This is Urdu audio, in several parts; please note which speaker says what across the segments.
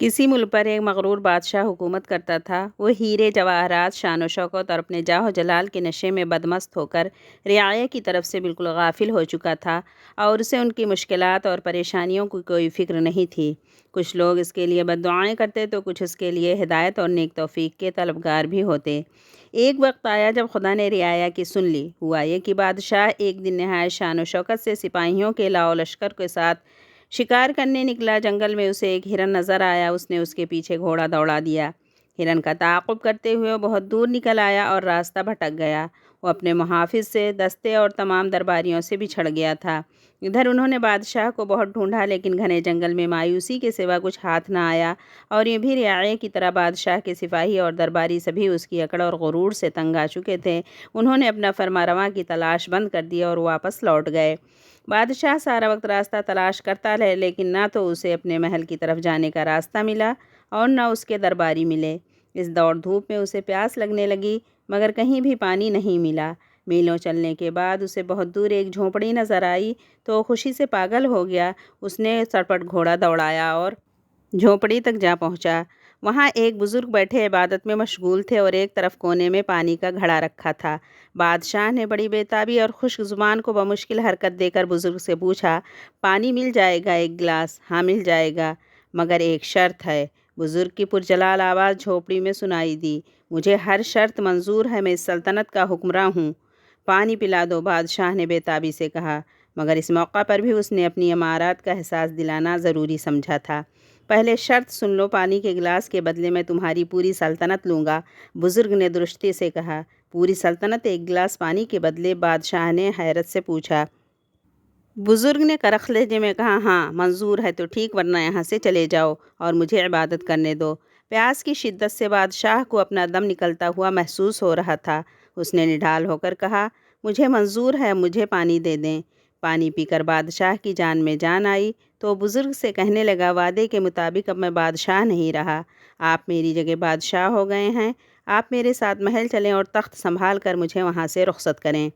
Speaker 1: کسی ملک پر ایک مغرور بادشاہ حکومت کرتا تھا۔ وہ ہیرے جواہرات، شان و شوکت اور اپنے جاہ و جلال کے نشے میں بدمست ہو کر رعایا کی طرف سے بالکل غافل ہو چکا تھا اور اسے ان کی مشکلات اور پریشانیوں کی کوئی فکر نہیں تھی۔ کچھ لوگ اس کے لیے بد دعائیں کرتے تو کچھ اس کے لیے ہدایت اور نیک توفیق کے طلبگار بھی ہوتے۔ ایک وقت آیا جب خدا نے رعایا کی سن لی۔ ہوا یہ کہ بادشاہ ایک دن نہایت شان و شوکت سے سپاہیوں کے لاؤ لشکر کے ساتھ شکار کرنے نکلا۔ جنگل میں اسے ایک ہرن نظر آیا۔ اس نے اس کے پیچھے گھوڑا دوڑا دیا۔ ہرن کا تعاقب کرتے ہوئے وہ بہت دور نکل آیا اور راستہ بھٹک گیا۔ وہ اپنے محافظ سے، دستے اور تمام درباریوں سے بچھڑ گیا تھا۔ ادھر انہوں نے بادشاہ کو بہت ڈھونڈا لیکن گھنے جنگل میں مایوسی کے سوا کچھ ہاتھ نہ آیا، اور یہ بھی رعایا کی طرح بادشاہ کے سپاہی اور درباری سبھی اس کی اکڑ اور غرور سے تنگ آ چکے تھے۔ انہوں نے اپنا فرمانروا کی تلاش بند کر دی اور واپس لوٹ گئے۔ بادشاہ سارا وقت راستہ تلاش کرتا رہا لیکن نہ تو اسے اپنے محل کی طرف جانے کا راستہ ملا اور نہ اس کے درباری ملے۔ اس دوڑ دھوپ میں اسے پیاس لگنے لگی مگر کہیں بھی پانی نہیں ملا۔ میلوں چلنے کے بعد اسے بہت دور ایک جھونپڑی نظر آئی تو وہ خوشی سے پاگل ہو گیا۔ اس نے چٹپٹ گھوڑا دوڑایا اور جھونپڑی تک جا پہنچا۔ وہاں ایک بزرگ بیٹھے عبادت میں مشغول تھے اور ایک طرف کونے میں پانی کا گھڑا رکھا تھا۔ بادشاہ نے بڑی بےتابی اور خشک زبان کو بمشکل حرکت دے کر بزرگ سے پوچھا، پانی مل جائے گا ایک گلاس؟ ہاں مل جائے گا، مگر ایک شرط ہے۔ بزرگ کی پرجلال آواز جھونپڑی میں سنائی دی، مجھے ہر شرط منظور ہے، میں اس سلطنت کا حکمراں ہوں۔ پانی پلا دو، بادشاہ نے بےتابی سے کہا، مگر اس موقع پر بھی اس نے اپنی امارات کا احساس دلانا ضروری سمجھا تھا۔ پہلے شرط سن لو، پانی کے گلاس کے بدلے میں تمہاری پوری سلطنت لوں گا، بزرگ نے درستی سے کہا۔ پوری سلطنت ایک گلاس پانی کے بدلے؟ بادشاہ نے حیرت سے پوچھا۔ بزرگ نے کرخ لہجے میں کہا، ہاں منظور ہے تو ٹھیک، ورنہ یہاں سے چلے جاؤ اور مجھے عبادت کرنے دو۔ پیاس کی شدت سے بادشاہ کو اپنا دم نکلتا ہوا محسوس ہو رہا تھا۔ اس نے نڈھال ہو کر کہا، مجھے منظور ہے، مجھے پانی دے دیں۔ پانی پی کر بادشاہ کی جان میں جان آئی تو وہ بزرگ سے کہنے لگا، وعدے کے مطابق اب میں بادشاہ نہیں رہا، آپ میری جگہ بادشاہ ہو گئے ہیں۔ آپ میرے ساتھ محل چلیں اور تخت سنبھال کر مجھے وہاں سے رخصت کریں۔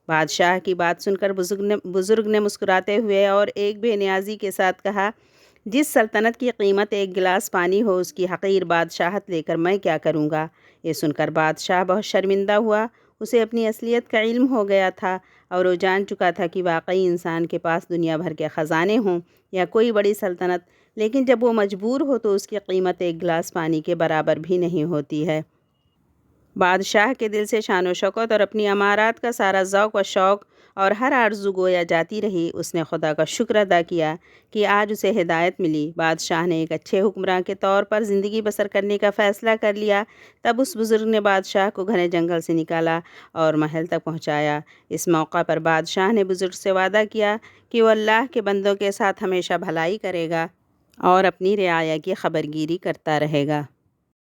Speaker 1: بادشاہ کی بات سن کر بزرگ نے مسکراتے ہوئے اور ایک بے نیازی کے ساتھ کہا، جس سلطنت کی قیمت ایک گلاس پانی ہو، اس کی حقیر بادشاہت لے کر میں کیا کروں گا؟ یہ سن کر بادشاہ بہت شرمندہ ہوا۔ اسے اپنی اصلیت کا علم ہو گیا تھا اور وہ جان چکا تھا کہ واقعی انسان کے پاس دنیا بھر کے خزانے ہوں یا کوئی بڑی سلطنت، لیکن جب وہ مجبور ہو تو اس کی قیمت ایک گلاس پانی کے برابر بھی نہیں ہوتی ہے۔ بادشاہ کے دل سے شان و شوکت اور اپنی امارات کا سارا ذوق و شوق اور ہر آرزو گویا جاتی رہی۔ اس نے خدا کا شکر ادا کیا کہ آج اسے ہدایت ملی۔ بادشاہ نے ایک اچھے حکمراں کے طور پر زندگی بسر کرنے کا فیصلہ کر لیا۔ تب اس بزرگ نے بادشاہ کو گھنے جنگل سے نکالا اور محل تک پہنچایا۔ اس موقع پر بادشاہ نے بزرگ سے وعدہ کیا کہ وہ اللہ کے بندوں کے ساتھ ہمیشہ بھلائی کرے گا اور اپنی رعایا کی خبرگیری کرتا رہے گا۔